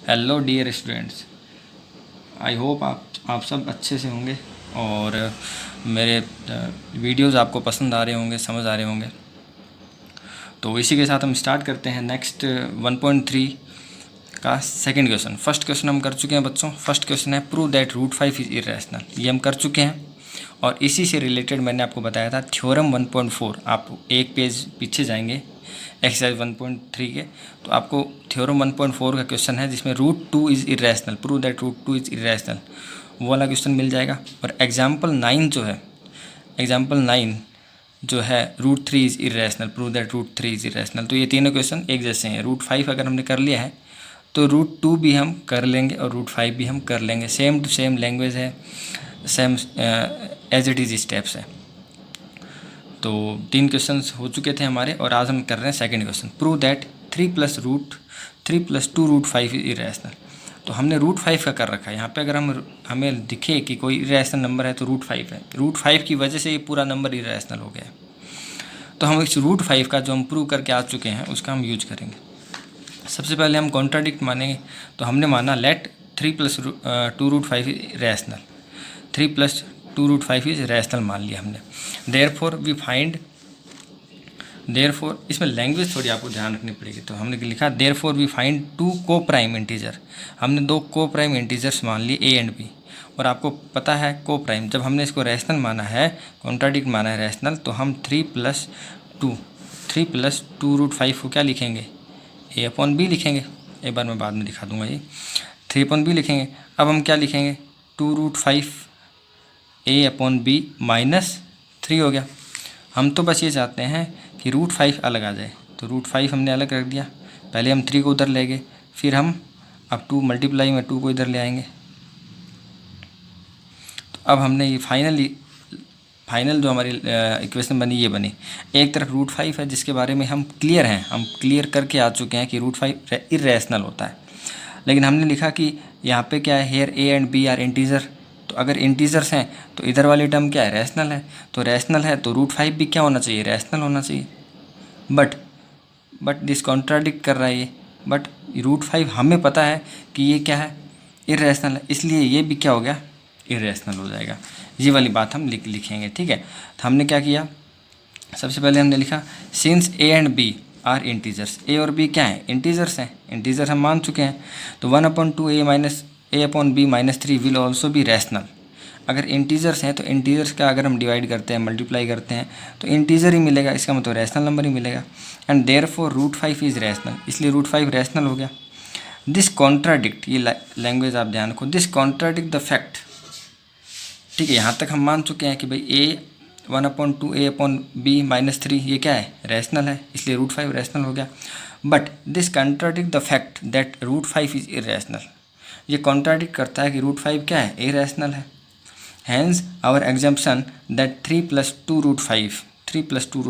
Hello dear students, I hope आप सब अच्छे से होंगे और मेरे वीडियोज़ आपको पसंद आ रहे होंगे, समझ आ रहे होंगे। तो इसी के साथ हम स्टार्ट करते हैं नेक्स्ट 1.3 का सेकंड क्वेश्चन। फर्स्ट क्वेश्चन हम कर चुके हैं बच्चों। फर्स्ट क्वेश्चन है prove that root 5 is irrational. ये हम कर चुके हैं और इसी से रिलेटेड मैंने आपको बताया था थ्योरम 1.4। आप एक पेज पीछे जाएंगे एक्सरसाइज 1.3 के, तो आपको थ्योरम 1.4 का क्वेश्चन है जिसमें root 2 is irrational, prove that root 2 is irrational, वो वाला क्वेश्चन मिल जाएगा। और एग्जाम्पल 9 जो है, एग्जाम्पल 9 जो है root 3 is irrational, prove that root 3 is irrational. तो ये तीनों क्वेश्चन एक जैसे हैं। रूट 5 अगर हमने कर लिया है तो रूट 2 भी हम कर लेंगे और रूट 5 भी हम कर लेंगे। सेम टू सेम लैंग्वेज है, same as it is steps है। तो 3 क्वेश्चंस हो चुके थे हमारे और आज हम कर रहे हैं second question. Prove that 3 + 2 root 5 is irrational. तो हमने रूट 5 का कर रखा है। यहाँ पे अगर हमें दिखे कि कोई इरेशनल नंबर है तो रूट 5 है। रूट 5 की वजह से ये पूरा नंबर इरेशनल हो गया है। तो हम इस रूट 5 का जो हम प्रूव करके आ चुके हैं उसका हम यूज करेंगे। सबसे पहले हम कॉन्ट्राडिक्ट मानेंगे। तो हमने माना let 3 + 2 root 5 is rational. 3 + 2 root 5 is rational मान लिया हमने। देयरफॉर वी फाइंड, देयरफॉर इसमें लैंग्वेज थोड़ी आपको ध्यान रखनी पड़ेगी। तो हमने लिखा देयरफॉर वी फाइंड 2 को प्राइम इंटीजर। हमने 2 को प्राइम इंटीजर्स मान लिए ए एंड बी। और आपको पता है को प्राइम, जब हमने इसको रैशनल माना है, कॉन्ट्राडिक्ट माना है रैशनल, तो हम 3 + 2 रूट 5 को क्या लिखेंगे, a/b लिखेंगे। एक बार मैं बाद में दिखा दूंगा ये 3/b लिखेंगे। अब हम क्या लिखेंगे, 2 रूट 5 a/b -3 हो गया। हम तो बस ये चाहते हैं कि रूट 5 अलग आ जाए, तो रूट 5 हमने अलग रख दिया। पहले हम 3 को उधर ले गए, फिर हम अब 2 मल्टीप्लाई में 2 को इधर ले आएंगे। तो अब हमने ये फाइनल जो हमारी इक्वेशन बनी ये बनी। एक तरफ रूट 5 है जिसके बारे में हम क्लियर हैं, हम क्लियर करके आ चुके हैं कि रूट 5 इरेशनल होता है। लेकिन हमने लिखा कि यहाँ पे क्या है, here a and B are integer. तो अगर इंटीजर्स हैं तो इधर वाली टर्म क्या है, रैशनल है। तो रैशनल है तो रूट 5 भी क्या होना चाहिए, रैशनल होना चाहिए। बट दिस कॉन्ट्राडिक्ट कर रहा है ये। बट रूट 5 हमें पता है कि ये क्या है, इरेशनल है, इसलिए ये भी क्या हो गया, इरेशनल हो जाएगा। ये वाली बात हम लिखेंगे, ठीक है। तो हमने क्या किया, सबसे पहले हमने लिखा since A and B are integers. A और बी क्या है, इंटीजर्स हैं, इंटीजर हम मान चुके हैं। तो 1/2 a/b -3 will also be rational. अगर इंटीजर्स हैं तो इंटीजर्स का अगर हम डिवाइड करते हैं, मल्टीप्लाई करते हैं, तो इंटीजर ही मिलेगा, इसका मतलब रैशनल नंबर ही मिलेगा। And therefore root 5 is rational, इसलिए रूट 5 रैशनल हो गया। दिस कॉन्ट्राडिक्ट, ये लैंग्वेज आप ध्यान रखो, दिस कॉन्ट्राडिक्ट द फैक्ट। ठीक है, यहाँ तक हम मान चुके हैं कि भाई a 1/2 a/b -3 ये क्या है, रैशनल है, इसलिए रूट 5 रैशनल हो गया। But this contradict the fact that root 5 is irrational. ये कॉन्ट्राडिक्ट करता है कि रूट 5 क्या है, इरेशनल है। Hence our assumption that 3 + 2 root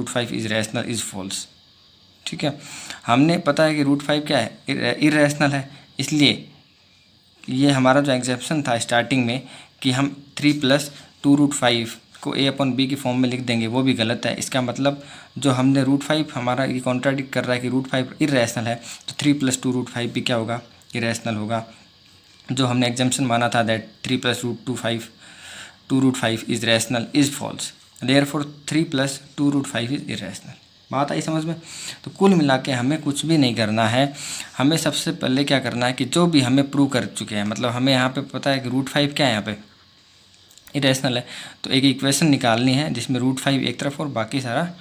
5 is rational is false. ठीक है, हमने पता है कि रूट 5 क्या है, इरेशनल है, इसलिए ये हमारा जो एग्जेप्शन था स्टार्टिंग में कि हम 3 + 2 रूट 5 को a/b की फॉर्म में लिख देंगे, वो भी गलत है। इसका मतलब जो हमने रूट 5 हमारा ये कॉन्ट्राडिक्ट कर रहा है कि रूट 5 इरेशनल है, तो 3 + 2 रूट 5 भी क्या होगा, इरेशनल होगा। जो हमने एग्जाम्पशन माना था that 3 + 2 root 5 is rational is false. Therefore 3 + 2 root 5 is irrational. बात आई समझ में। तो कुल मिला के हमें कुछ भी नहीं करना है। हमें सबसे पहले क्या करना है कि जो भी हमें प्रूव कर चुके हैं, मतलब हमें यहाँ पे पता है कि रूट 5 क्या है, यहाँ पे इरेशनल है, तो एक इक्वेशन निकालनी है जिसमें रूट 5 एक तरफ और बाकी सारा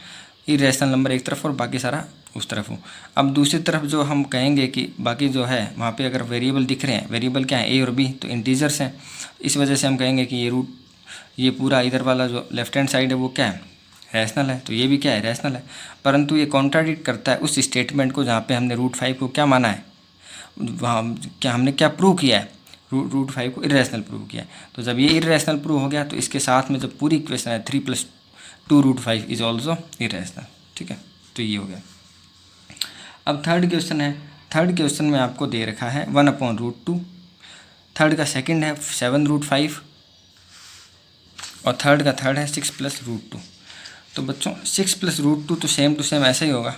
इरेशनल नंबर एक तरफ और बाकी सारा उस तरफ हो। अब दूसरी तरफ जो हम कहेंगे कि बाकी जो है वहाँ पे अगर वेरिएबल दिख रहे हैं, वेरिएबल क्या है, ए और बी, तो इंटीजर्स हैं, इस वजह से हम कहेंगे कि ये पूरा इधर वाला जो लेफ्ट हैंड साइड है वो क्या है, रैशनल है। तो ये भी क्या है, रैशनल है। परंतु ये कॉन्ट्राडिक्ट करता है उस स्टेटमेंट को जहाँ पे हमने रूट 5 को क्या माना है, वहाँ क्या हमने क्या प्रूव किया है, रूट 5 को इरेशनल प्रूव किया है। तो जब ये इरेशनल प्रूव हो गया तो इसके साथ में जब पूरी इक्वेशन है 3 + 2 रूट 5 इज ऑल्सो इरेशनल। ठीक है, तो ये हो गया। अब थर्ड क्वेश्चन है। थर्ड क्वेश्चन में आपको दे रखा है 1/√2। थर्ड का सेकंड है 7 रूट 5 और थर्ड का थर्ड है 6 + √2। तो बच्चों 6 + √2 तो सेम टू सेम ऐसा ही होगा।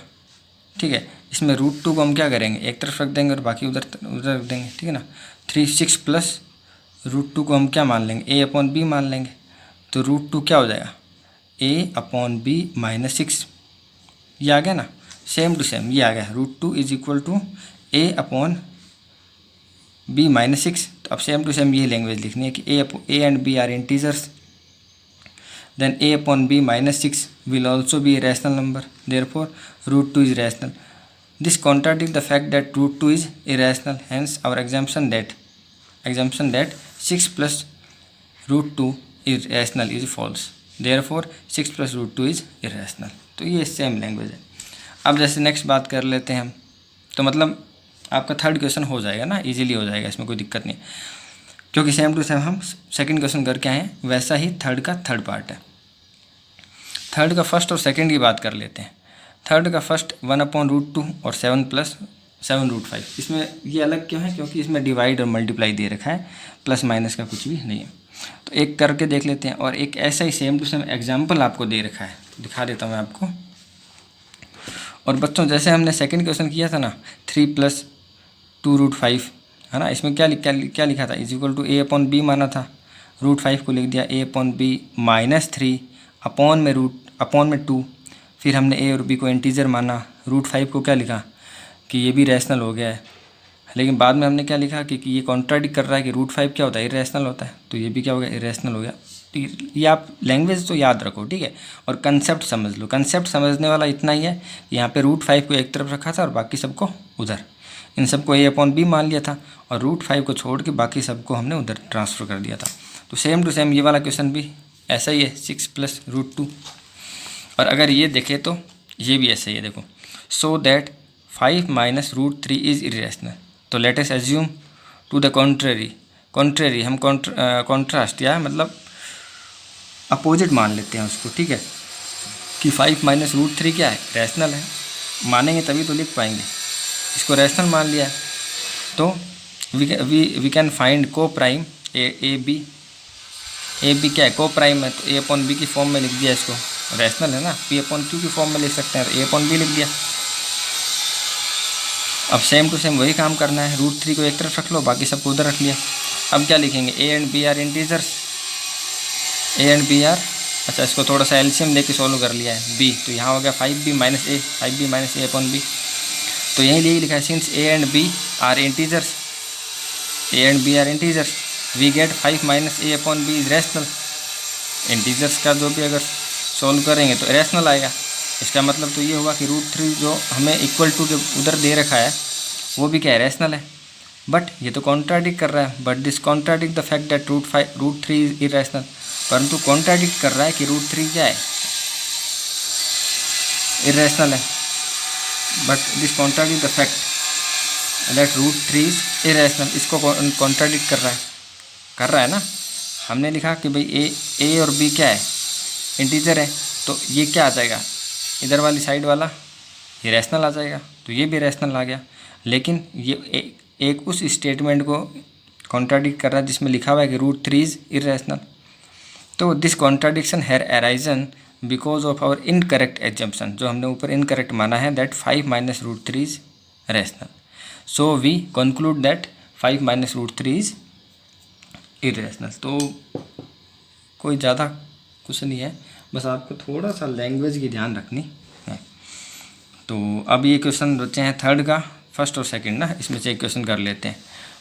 ठीक है, इसमें √2 को हम क्या करेंगे, एक तरफ रख देंगे और बाकी उधर उधर रख देंगे, ठीक है ना। 6 प्लस √2 को हम क्या मान लेंगे, a/b मान लेंगे। तो √2 क्या हो जाएगा, a/b -6, ये आ गया ना, सेम टू सेम ये आ गया। √2 इज इक्वल टू a/b -6। तो अब सेम टू सेम ये लैंग्वेज लिखनी है कि a and b are integers, then a/b -6 will also be a rational number, therefore √2 is rational. This contradicts the fact that √2 is irrational, hence our assumption that 6 plus √2 is rational is false, therefore 6 plus √2 is irrational. तो ये same language है। अब जैसे next बात कर लेते हैं हम, तो मतलब आपका थर्ड क्वेश्चन हो जाएगा ना, इजीली हो जाएगा, इसमें कोई दिक्कत नहीं, क्योंकि सेम टू सेम हम सेकंड क्वेश्चन करके आए हैं, वैसा ही थर्ड का थर्ड पार्ट है। थर्ड का फर्स्ट और सेकंड की बात कर लेते हैं। थर्ड का फर्स्ट 1/√2 और 7 + 7√5। इसमें ये अलग क्यों है, क्योंकि इसमें डिवाइड और मल्टीप्लाई दे रखा है, प्लस माइनस का कुछ भी नहीं है। तो एक करके देख लेते हैं, और एक ऐसा ही सेम टू सेम एग्जाम्पल आपको दे रखा है, दिखा देता हूँ मैं आपको। और बच्चों जैसे हमने सेकंड क्वेश्चन किया था ना, 3 + 2√5 है ना, इसमें क्या लिखा था, इज इक्वल टू a/b माना था, √5 को लिख दिया a/b -3 अपॉन में 2, फिर हमने a और b को इंटीजर माना, √5 को क्या लिखा कि ये भी रैशनल हो गया है, लेकिन बाद में हमने क्या लिखा कि ये कॉन्ट्राडिक्ट कर रहा है कि √5 क्या होता है, इरेशनल होता है, तो ये भी क्या हो गया, इरेशनल हो गया। ये आप लैंग्वेज तो याद रखो, ठीक है, और कंसेप्ट समझ लो। कंसेप्ट समझने वाला इतना ही है, यहाँ पे √5 को एक तरफ रखा था और बाकी सबको उधर, इन सबको a/b मान लिया था, और √5 को छोड़ के बाकी सबको हमने उधर ट्रांसफ़र कर दिया था। तो सेम टू सेम ये वाला क्वेश्चन भी ऐसा ही है, 6 + √2। और अगर ये देखें तो ये भी ऐसा ही है, देखो, सो दैट 5 - √3 इज़ इरेशनल। तो let us assume to the contrary हम कॉन्ट्रास्ट या मतलब अपोजिट मान लेते हैं उसको, ठीक है, कि 5 - √3 क्या है, रैशनल है। मानेंगे तभी तो लिख पाएंगे, इसको रैशनल मान लिया है। तो वी कैन फाइंड को प्राइम ए बी क्या है, को प्राइम है, तो a/b की फॉर्म में लिख दिया इसको, रैशनल है ना, p/q की फॉर्म में लिख सकते हैं, तो a/b लिख दिया। अब सेम टू सेम वही काम करना है, √3 को एक तरफ रख लो, बाकी सबको उधर रख लिया। अब क्या लिखेंगे, a and b are integers, a and b are, अच्छा इसको थोड़ा सा एलसीएम लेके सॉल्व कर लिया है, b, तो यहाँ हो गया 5b - a/b। तो यही लिखा है, since a and b are integers, we get 5 - a/b is rational. Integers का जो भी अगर सॉल्व करेंगे तो रैशनल आएगा। इसका मतलब तो ये हुआ कि √3 जो हमें इक्वल टू के उधर दे रखा है वो भी क्या है, रैशनल है। बट ये तो कॉन्ट्राडिक्ट कर रहा है, but this contradict the fact that √3 is irrational, परंतु कॉन्ट्राडिक्ट कर रहा है कि √3 क्या है, इरेशनल है। But this contradict the fact that √3 is irrational, इसको कॉन्ट्राडिक्ट कर रहा है ना। हमने लिखा कि भाई ए और बी क्या है, इंटीजर है, तो ये क्या आ जाएगा, इधर वाली साइड वाला ये रैशनल आ जाएगा, तो ये भी रैशनल आ गया। लेकिन ये एक उस स्टेटमेंट को कॉन्ट्राडिक्ट कर रहा है जिसमें लिखा हुआ है कि √3 इज इरेशनल। तो this contradiction has arisen because of our incorrect assumption, जो हमने ऊपर इनकरेक्ट माना है, that 5 - √3 is rational. So we conclude that 5 - √3 is irrational. तो कोई ज़्यादा कुछ नहीं है, बस आपको थोड़ा सा लैंग्वेज की ध्यान रखनी है। तो अब ये क्वेश्चन बचे हैं थर्ड का फर्स्ट और सेकंड ना, इसमें से एक क्वेश्चन कर लेते हैं,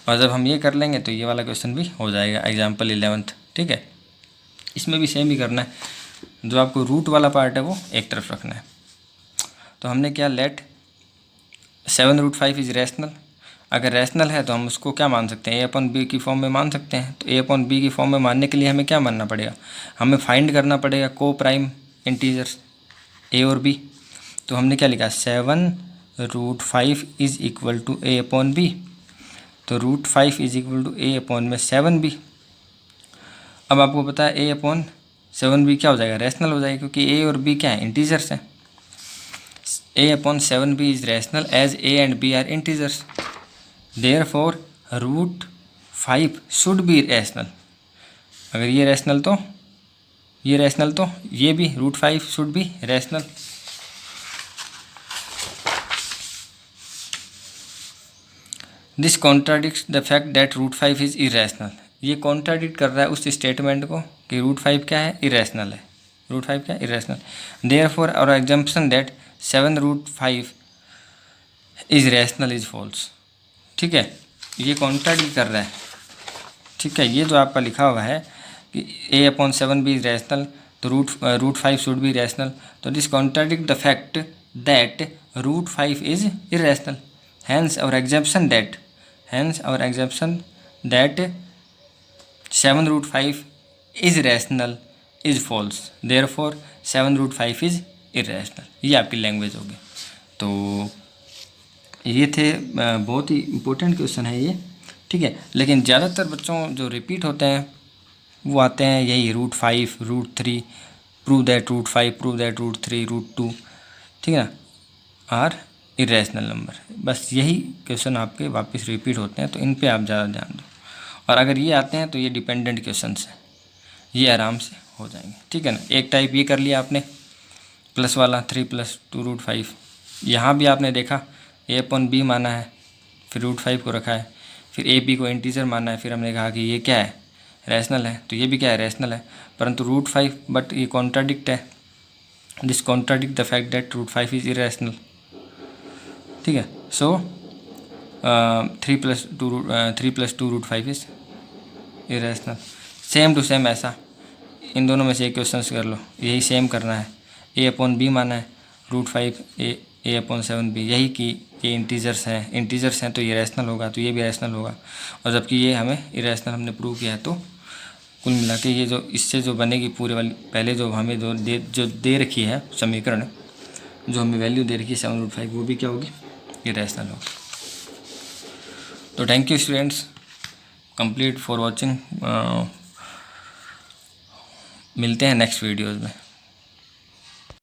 और जब हम ये कर लेंगे तो ये वाला क्वेश्चन भी हो जाएगा, एग्जाम्पल 11th, ठीक है। इसमें भी सेम ही करना है, जो आपको रूट वाला पार्ट है वो एक तरफ रखना है। तो हमने क्या, लेट 7√5 इज रैशनल। अगर रैशनल है तो हम उसको क्या मान सकते हैं, a/b की फॉर्म में मान सकते हैं। तो a/b की फॉर्म में मानने के लिए हमें क्या मानना पड़ेगा, हमें फाइंड करना पड़ेगा को प्राइम इंटीजर्स a और b। तो हमने क्या लिखा, 7√5 इज इक्वल टू a/b। तो √5 इज इक्वल टू a/7b। अब आपको पता है a/7b क्या हो जाएगा, रैशनल हो जाएगा, क्योंकि a और b क्या है, इंटीजर्स हैं। a/7b is rational as a and b are integers, therefore √5 should be rational. अगर ये रैशनल तो ये भी √5 should be rational. This contradicts the fact that root 5 is irrational. ये कॉन्ट्राडिक्ट कर रहा है उस स्टेटमेंट को कि रूट 5 क्या है, इरेशनल है। रूट 5 क्या है, irrational. Therefore our assumption that 7 root 5 is rational is false. ठीक है, ये कॉन्ट्राडिक्ट कर रहा है। ठीक है, ये जो आपका लिखा हुआ है कि a/7 भी इज रैशनल, तो रूट 5 शुड बी रैशनल, तो this contradict the fact that root 5 is irrational. Hence our assumption that 7 root 5 is rational is false, therefore 7 root 5 is irrational. ये आपकी लैंग्वेज होगी। तो ये थे बहुत ही इम्पोर्टेंट क्वेश्चन है ये। ठीक है, लेकिन ज़्यादातर बच्चों जो रिपीट होते हैं वो आते हैं यही root 5, root 3, prove that root 5, prove that root 3, root 2, ठीक है ना, आर इरेशनल नंबर। बस यही क्वेश्चन आपके वापस रिपीट होते हैं, तो इन पे आप ज़्यादा ध्यान दो। और अगर ये आते हैं तो ये डिपेंडेंट क्वेश्चन है, ये आराम से हो जाएंगे। ठीक है ना, एक टाइप ये कर लिया आपने प्लस वाला 3 + 2 रूट 5। यहाँ भी आपने देखा a/b माना है, फिर रूट 5 को रखा है, फिर a/b को इंटीजर माना है, फिर हमने कहा कि ये क्या है, रैशनल है, तो ये भी क्या है, रैशनल है। परंतु रूट 5 बट ये कॉन्ट्राडिक्ट है, this contradict the fact that root 5 is irrational. ठीक है, so 3 + 2 root 5 is irrational. Same to same ऐसा इन दोनों में से एक क्वेश्चन कर लो, यही सेम करना है। a/b माना है, रूट 5 a/7b, यही कि ये इंटीजर्स हैं तो ये रैशनल होगा, तो ये भी रैशनल होगा। और जबकि ये हमें इरेशनल हमने प्रूव किया है, तो कुल मिला के ये जो इससे जो बनेगी पूरे वाली, पहले जो हमें जो दे रखी है समीकरण, जो हमें वैल्यू दे रखी है 7 रूट 5, वो भी क्या होगी, इरेशनल होगी। तो thank you students, complete for watching. मिलते हैं नेक्स्ट वीडियोज़ में।